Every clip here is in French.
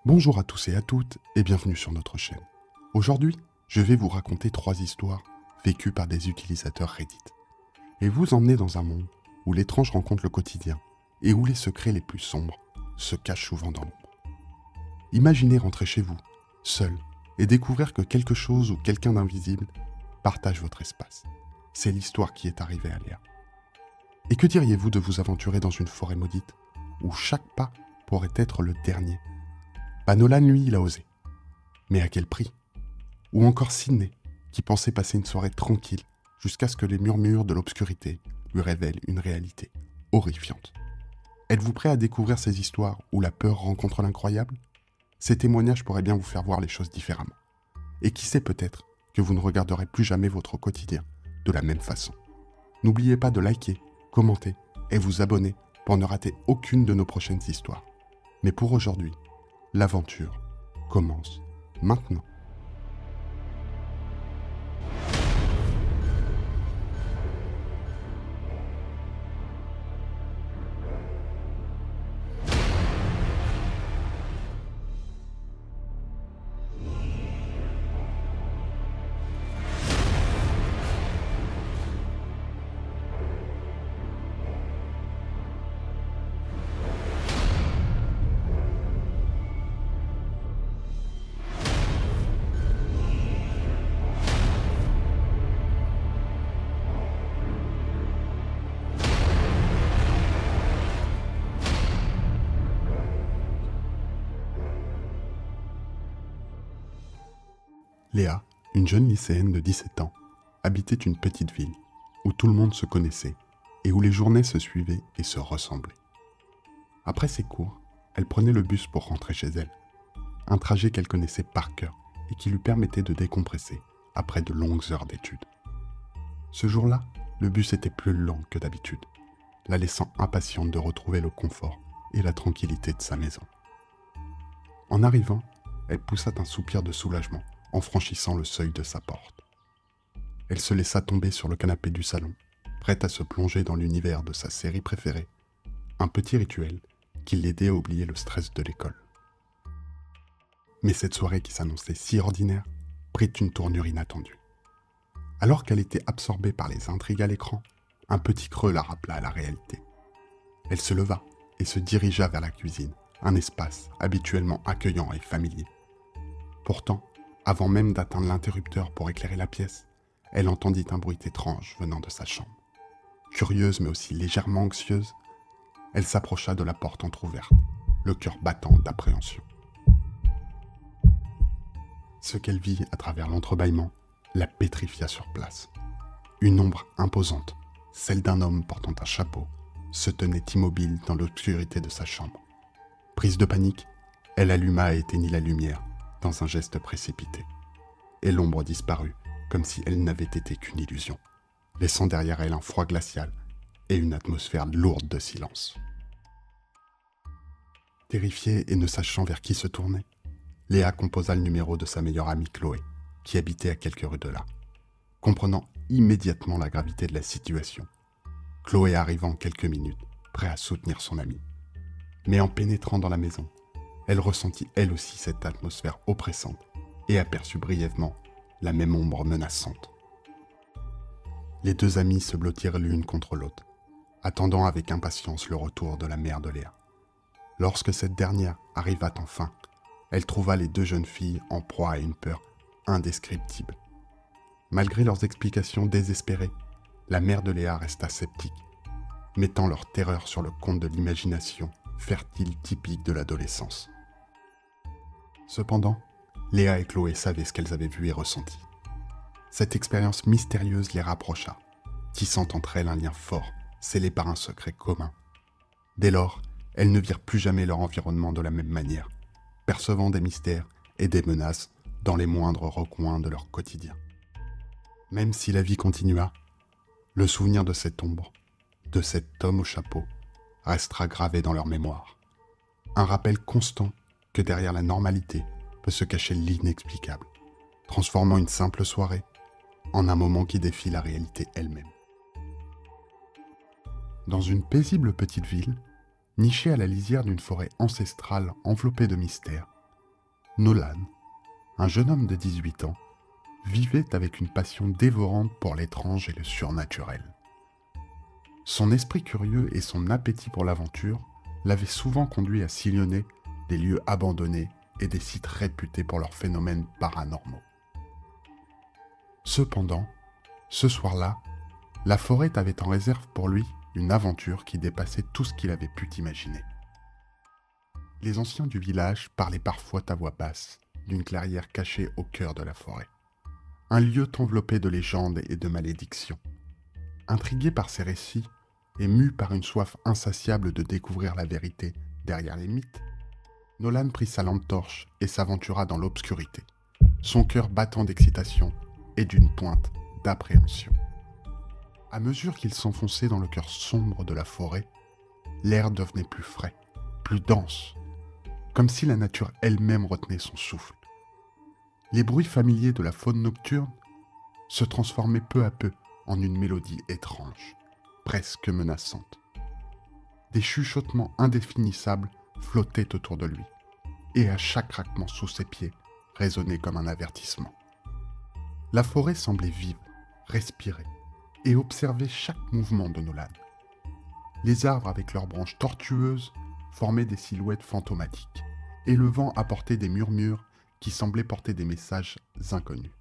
Bonjour à tous et à toutes et bienvenue sur notre chaîne. Aujourd'hui, je vais vous raconter 3 histoires vécues par des utilisateurs Reddit et vous emmener dans un monde où l'étrange rencontre le quotidien et où les secrets les plus sombres se cachent souvent dans l'ombre. Imaginez rentrer chez vous, seul, et découvrir que quelque chose ou quelqu'un d'invisible partage votre espace. C'est l'histoire qui est arrivée à Léa. Et que diriez-vous de vous aventurer dans une forêt maudite où chaque pas pourrait être le dernier? Nolan, lui, il a osé. Mais à quel prix? Ou encore Sydney, qui pensait passer une soirée tranquille jusqu'à ce que les murmures de l'obscurité lui révèlent une réalité horrifiante. Êtes-vous prêt à découvrir ces histoires où la peur rencontre l'incroyable? Ces témoignages pourraient bien vous faire voir les choses différemment. Et qui sait peut-être que vous ne regarderez plus jamais votre quotidien de la même façon. N'oubliez pas de liker, commenter et vous abonner pour ne rater aucune de nos prochaines histoires. Mais pour aujourd'hui, l'aventure commence maintenant. Léa, une jeune lycéenne de 17 ans, habitait une petite ville où tout le monde se connaissait et où les journées se suivaient et se ressemblaient. Après ses cours, elle prenait le bus pour rentrer chez elle, un trajet qu'elle connaissait par cœur et qui lui permettait de décompresser après de longues heures d'études. Ce jour-là, le bus était plus lent que d'habitude, la laissant impatiente de retrouver le confort et la tranquillité de sa maison. En arrivant, elle poussa un soupir de soulagement en franchissant le seuil de sa porte. Elle se laissa tomber sur le canapé du salon, prête à se plonger dans l'univers de sa série préférée, un petit rituel qui l'aidait à oublier le stress de l'école. Mais cette soirée qui s'annonçait si ordinaire prit une tournure inattendue. Alors qu'elle était absorbée par les intrigues à l'écran, un petit creux la rappela à la réalité. Elle se leva et se dirigea vers la cuisine, un espace habituellement accueillant et familier. Pourtant, avant même d'atteindre l'interrupteur pour éclairer la pièce, elle entendit un bruit étrange venant de sa chambre. Curieuse mais aussi légèrement anxieuse, elle s'approcha de la porte entr'ouverte, le cœur battant d'appréhension. Ce qu'elle vit à travers l'entrebâillement la pétrifia sur place. Une ombre imposante, celle d'un homme portant un chapeau, se tenait immobile dans l'obscurité de sa chambre. Prise de panique, elle alluma et éteignit la lumière dans un geste précipité. Et l'ombre disparut, comme si elle n'avait été qu'une illusion, laissant derrière elle un froid glacial et une atmosphère lourde de silence. Terrifiée et ne sachant vers qui se tourner, Léa composa le numéro de sa meilleure amie Chloé, qui habitait à quelques rues de là. Comprenant immédiatement la gravité de la situation, Chloé arriva en quelques minutes, prête à soutenir son amie. Mais en pénétrant dans la maison, elle ressentit elle aussi cette atmosphère oppressante et aperçut brièvement la même ombre menaçante. Les deux amies se blottirent l'une contre l'autre, attendant avec impatience le retour de la mère de Léa. Lorsque cette dernière arriva enfin, elle trouva les deux jeunes filles en proie à une peur indescriptible. Malgré leurs explications désespérées, la mère de Léa resta sceptique, mettant leur terreur sur le compte de l'imagination fertile typique de l'adolescence. Cependant, Léa et Chloé savaient ce qu'elles avaient vu et ressenti. Cette expérience mystérieuse les rapprocha, tissant entre elles un lien fort, scellé par un secret commun. Dès lors, elles ne virent plus jamais leur environnement de la même manière, percevant des mystères et des menaces dans les moindres recoins de leur quotidien. Même si la vie continua, le souvenir de cette ombre, de cet homme au chapeau, restera gravé dans leur mémoire. Un rappel constant que derrière la normalité peut se cacher l'inexplicable, transformant une simple soirée en un moment qui défie la réalité elle-même. Dans une paisible petite ville, nichée à la lisière d'une forêt ancestrale enveloppée de mystères, Nolan, un jeune homme de 18 ans, vivait avec une passion dévorante pour l'étrange et le surnaturel. Son esprit curieux et son appétit pour l'aventure l'avaient souvent conduit à sillonner des lieux abandonnés et des sites réputés pour leurs phénomènes paranormaux. Cependant, ce soir-là, la forêt avait en réserve pour lui une aventure qui dépassait tout ce qu'il avait pu imaginer. Les anciens du village parlaient parfois à voix basse d'une clairière cachée au cœur de la forêt. Un lieu enveloppé de légendes et de malédictions. Intrigué par ces récits et mu par une soif insatiable de découvrir la vérité derrière les mythes, Nolan prit sa lampe torche et s'aventura dans l'obscurité, son cœur battant d'excitation et d'une pointe d'appréhension. À mesure qu'il s'enfonçait dans le cœur sombre de la forêt, l'air devenait plus frais, plus dense, comme si la nature elle-même retenait son souffle. Les bruits familiers de la faune nocturne se transformaient peu à peu en une mélodie étrange, presque menaçante. Des chuchotements indéfinissables flottaient autour de lui, et à chaque craquement sous ses pieds résonnait comme un avertissement. La forêt semblait vivre, respirer, et observer chaque mouvement de Nolan. Les arbres avec leurs branches tortueuses formaient des silhouettes fantomatiques, et le vent apportait des murmures qui semblaient porter des messages inconnus.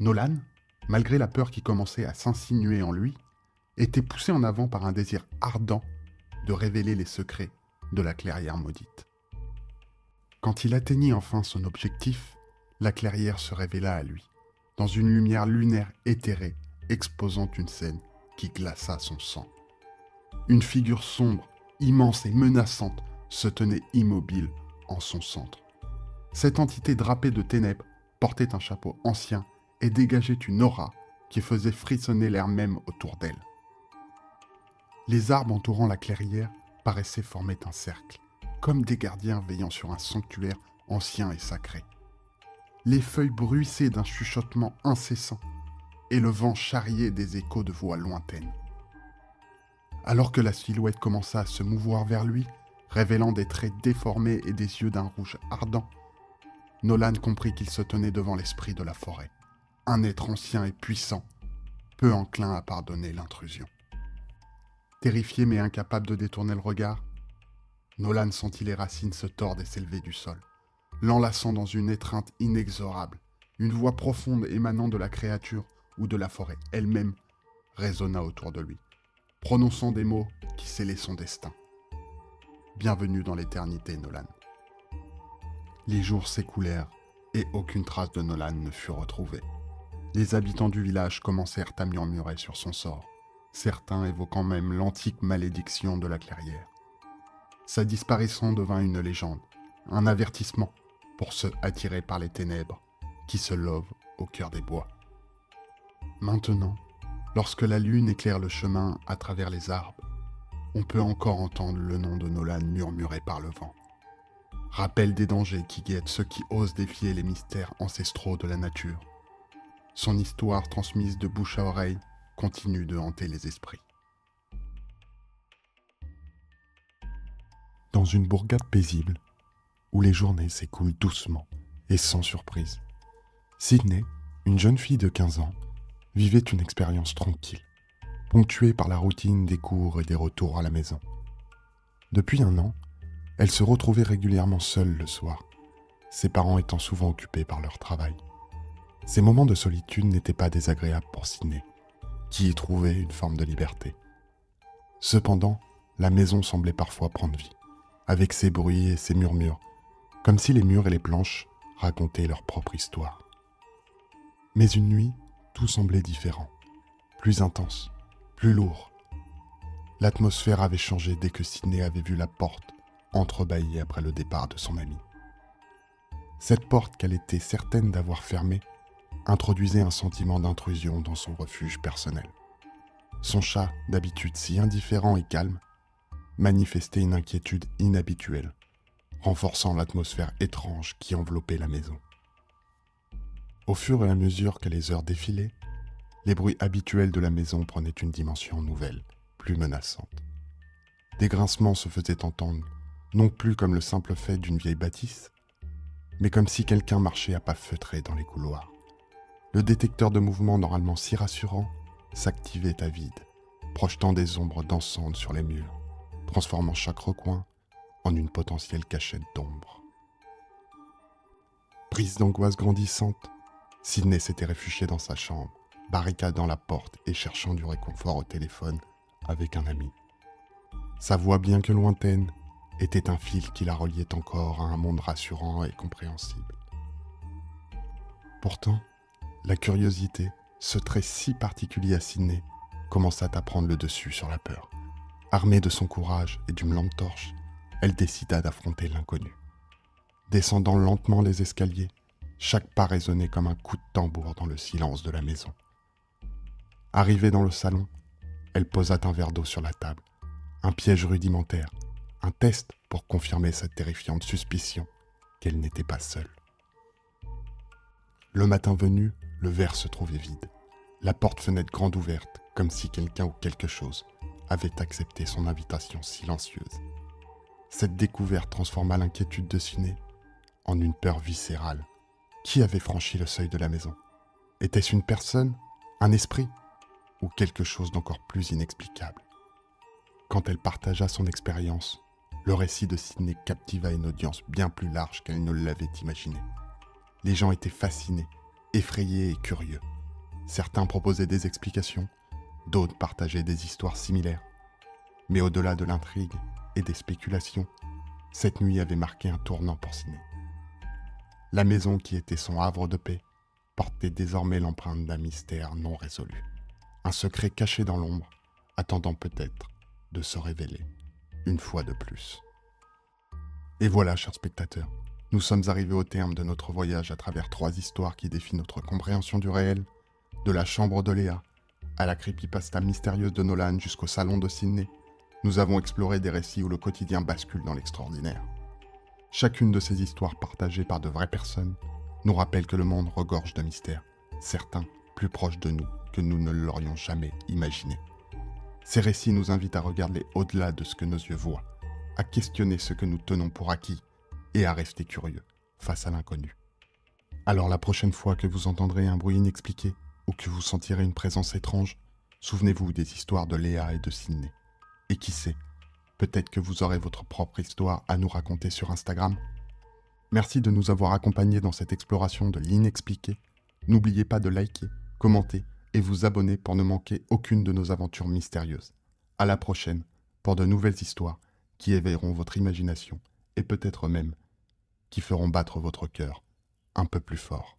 Nolan, malgré la peur qui commençait à s'insinuer en lui, était poussé en avant par un désir ardent de révéler les secrets de la clairière maudite. Quand il atteignit enfin son objectif, la clairière se révéla à lui, dans une lumière lunaire éthérée, exposant une scène qui glaça son sang. Une figure sombre, immense et menaçante se tenait immobile en son centre. Cette entité drapée de ténèbres portait un chapeau ancien et dégageait une aura qui faisait frissonner l'air même autour d'elle. Les arbres entourant la clairière paraissaient former un cercle, comme des gardiens veillant sur un sanctuaire ancien et sacré. Les feuilles bruissaient d'un chuchotement incessant, et le vent charriait des échos de voix lointaines. Alors que la silhouette commença à se mouvoir vers lui, révélant des traits déformés et des yeux d'un rouge ardent, Nolan comprit qu'il se tenait devant l'esprit de la forêt, un être ancien et puissant, peu enclin à pardonner l'intrusion. Terrifié mais incapable de détourner le regard, Nolan sentit les racines se tordre et s'élever du sol, l'enlaçant dans une étreinte inexorable. Une voix profonde émanant de la créature ou de la forêt elle-même résonna autour de lui, prononçant des mots qui scellaient son destin. Bienvenue dans l'éternité, Nolan. Les jours s'écoulèrent et aucune trace de Nolan ne fut retrouvée. Les habitants du village commencèrent à murmurer sur son sort, certains évoquant même l'antique malédiction de la clairière. Sa disparition devint une légende, un avertissement pour ceux attirés par les ténèbres qui se lovent au cœur des bois. Maintenant, lorsque la lune éclaire le chemin à travers les arbres, on peut encore entendre le nom de Nolan murmuré par le vent. Rappel des dangers qui guettent ceux qui osent défier les mystères ancestraux de la nature. Son histoire transmise de bouche à oreille continue de hanter les esprits. Dans une bourgade paisible, où les journées s'écoulent doucement et sans surprise, Sydney, une jeune fille de 15 ans, vivait une expérience tranquille, ponctuée par la routine des cours et des retours à la maison. Depuis un an, elle se retrouvait régulièrement seule le soir, ses parents étant souvent occupés par leur travail. Ces moments de solitude n'étaient pas désagréables pour Sydney, qui y trouvait une forme de liberté. Cependant, la maison semblait parfois prendre vie, avec ses bruits et ses murmures, comme si les murs et les planches racontaient leur propre histoire. Mais une nuit, tout semblait différent, plus intense, plus lourd. L'atmosphère avait changé dès que Sydney avait vu la porte entrebâillée après le départ de son ami. Cette porte qu'elle était certaine d'avoir fermée introduisait un sentiment d'intrusion dans son refuge personnel. Son chat, d'habitude si indifférent et calme, manifestait une inquiétude inhabituelle, renforçant l'atmosphère étrange qui enveloppait la maison. Au fur et à mesure que les heures défilaient, les bruits habituels de la maison prenaient une dimension nouvelle, plus menaçante. Des grincements se faisaient entendre, non plus comme le simple fait d'une vieille bâtisse, mais comme si quelqu'un marchait à pas feutrés dans les couloirs. Le détecteur de mouvement normalement si rassurant s'activait à vide, projetant des ombres dansantes sur les murs, transformant chaque recoin en une potentielle cachette d'ombre. Prise d'angoisse grandissante, Sydney s'était réfugiée dans sa chambre, barricadant la porte et cherchant du réconfort au téléphone avec un ami. Sa voix, bien que lointaine, était un fil qui la reliait encore à un monde rassurant et compréhensible. Pourtant, la curiosité, ce trait si particulier à Sydney, commença à prendre le dessus sur la peur. Armée de son courage et d'une lampe torche, elle décida d'affronter l'inconnu. Descendant lentement les escaliers, chaque pas résonnait comme un coup de tambour dans le silence de la maison. Arrivée dans le salon, elle posa un verre d'eau sur la table, un piège rudimentaire, un test pour confirmer sa terrifiante suspicion qu'elle n'était pas seule. Le matin venu, le verre se trouvait vide, la porte-fenêtre grande ouverte, comme si quelqu'un ou quelque chose avait accepté son invitation silencieuse. Cette découverte transforma l'inquiétude de Sydney en une peur viscérale. Qui avait franchi le seuil de la maison? Était-ce une personne, un esprit, ou quelque chose d'encore plus inexplicable? Quand elle partagea son expérience, le récit de Sydney captiva une audience bien plus large qu'elle ne l'avait imaginé. Les gens étaient fascinés, effrayés et curieux. Certains proposaient des explications, d'autres partageaient des histoires similaires. Mais au-delà de l'intrigue et des spéculations, cette nuit avait marqué un tournant pour Sydney. La maison qui était son havre de paix portait désormais l'empreinte d'un mystère non résolu. Un secret caché dans l'ombre, attendant peut-être de se révéler une fois de plus. Et voilà, chers spectateurs, nous sommes arrivés au terme de notre voyage à travers 3 histoires qui défient notre compréhension du réel, de la chambre de Léa à la creepypasta mystérieuse de Nolan jusqu'au salon de Sydney. Nous avons exploré des récits où le quotidien bascule dans l'extraordinaire. Chacune de ces histoires partagées par de vraies personnes nous rappelle que le monde regorge de mystères, certains plus proches de nous que nous ne l'aurions jamais imaginé. Ces récits nous invitent à regarder au-delà de ce que nos yeux voient, à questionner ce que nous tenons pour acquis et à rester curieux face à l'inconnu. Alors la prochaine fois que vous entendrez un bruit inexpliqué ou que vous sentirez une présence étrange, souvenez-vous des histoires de Léa et de Sydney. Et qui sait, peut-être que vous aurez votre propre histoire à nous raconter sur Instagram. Merci de nous avoir accompagnés dans cette exploration de l'inexpliqué. N'oubliez pas de liker, commenter et vous abonner pour ne manquer aucune de nos aventures mystérieuses. À la prochaine pour de nouvelles histoires qui éveilleront votre imagination et peut-être même qui feront battre votre cœur un peu plus fort.